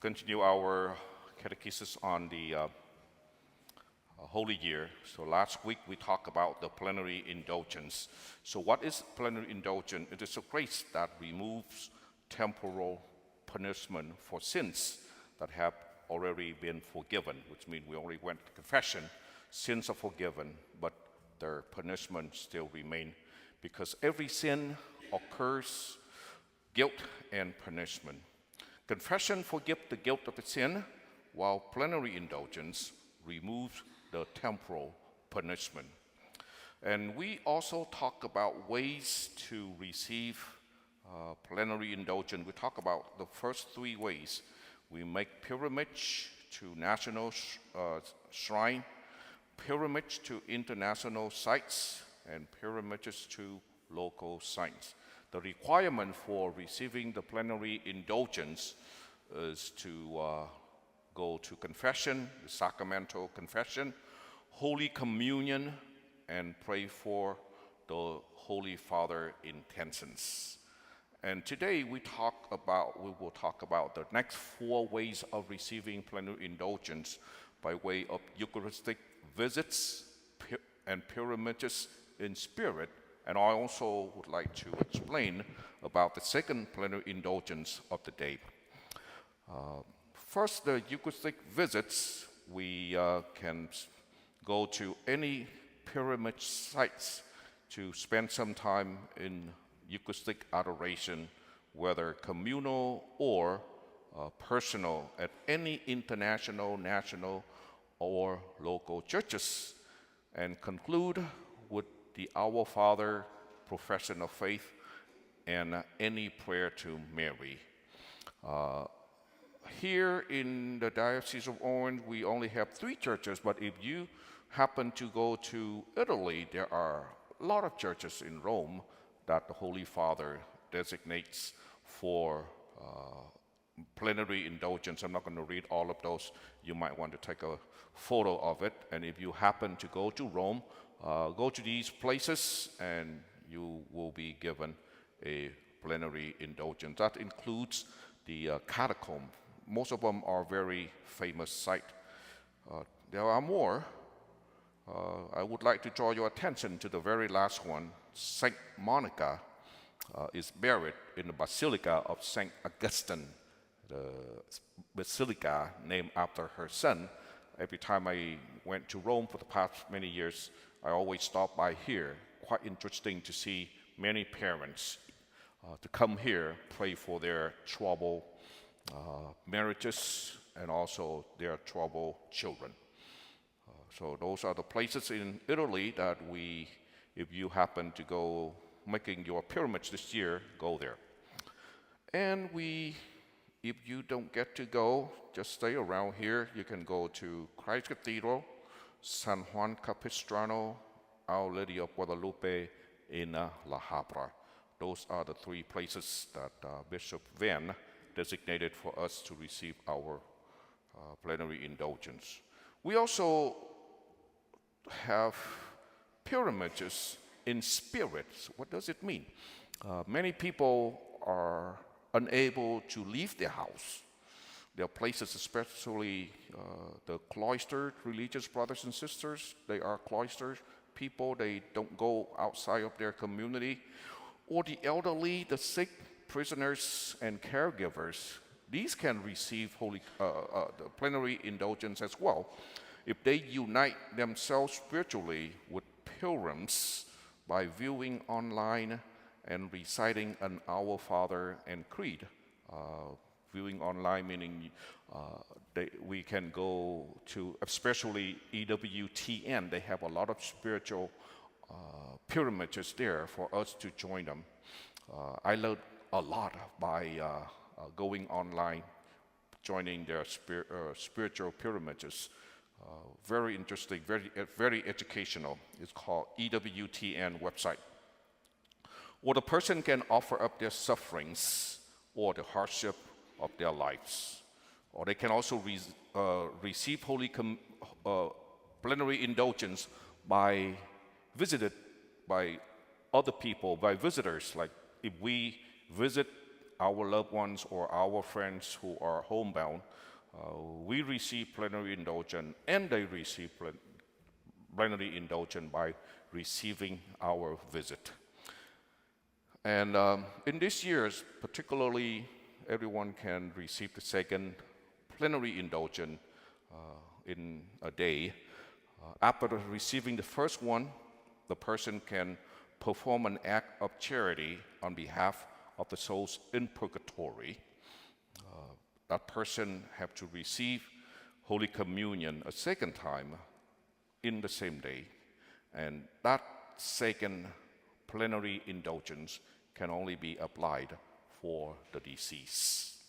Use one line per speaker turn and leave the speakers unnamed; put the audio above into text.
continue our catechesis on the Holy Year. So last week we talked about the plenary indulgence. So what is plenary indulgence? It is a grace that removes temporal punishment for sins that have already been forgiven, which means we already went to confession, sins are forgiven, but their punishment still remain because every sin occurs guilt and punishment. Confession forgives the guilt of a sin, while plenary indulgence removes the temporal punishment. And we also talk about ways to receive plenary indulgence. We talk about the first three ways. We make pilgrimage to national shrine, pilgrimage to international sites, and pilgrimages to local sites. The requirement for receiving the plenary indulgence is to go to confession, the sacramental confession, Holy Communion, and pray for the Holy Father intentions. And today we will talk about the next four ways of receiving plenary indulgence by way of Eucharistic visits and pilgrimages in spirit. And I also would like to explain about the second plenary indulgence of the day. First, the Eucharistic visits. We can go to any pilgrimage sites to spend some time in Eucharistic adoration, whether communal or personal, at any international, national, or local churches, and conclude with the Our Father profession of faith and any prayer to Mary. Here in the Diocese of Orange, we only have 3 churches, but if you happen to go to Italy, there are a lot of churches in Rome that the Holy Father designates for plenary indulgence. I'm not going to read all of those. You might want to take a photo of it. And if you happen to go to Rome, go to these places and you will be given a plenary indulgence. That includes the catacomb. Most of them are very famous sites. There are more. I would like to draw your attention to the very last one. Saint Monica is buried in the Basilica of Saint Augustine, the basilica named after her son. Every time I went to Rome for the past many years, I always stop by here. Quite interesting to see many parents to come here, pray for their troubled marriages and also their troubled children. So those are the places in Italy that if you happen to go making your pilgrimage this year, go there. And if you don't get to go, just stay around here. You can go to Christ Cathedral, San Juan Capistrano, Our Lady of Guadalupe in La Habra. Those are the 3 places that Bishop Van designated for us to receive our plenary indulgence. We also have pilgrimages in spirit. So what does it mean? Many people are unable to leave their house. There are places, especially the cloistered religious brothers and sisters. They are cloistered people. They don't go outside of their community. Or the elderly, the sick, prisoners, and caregivers. These can receive the plenary indulgence as well if they unite themselves spiritually with pilgrims by viewing online and reciting an Our Father and Creed. Viewing online meaning we can go to, especially EWTN, they have a lot of spiritual pilgrimages there for us to join them. I learned a lot by going online, joining their spiritual pilgrimages. Very interesting, very educational. It's called EWTN website. Or the person can offer up their sufferings or the hardship of their lives. Or they can also receive plenary indulgence by visited by other people, by visitors. Like if we visit our loved ones or our friends who are homebound, we receive plenary indulgence and they receive plenary indulgence by receiving our visit. And in this year's, particularly, everyone can receive the second plenary indulgence in a day. After receiving the first one, the person can perform an act of charity on behalf of the souls in purgatory. That person have to receive Holy Communion a second time in the same day. And that second plenary indulgence can only be applied for the deceased.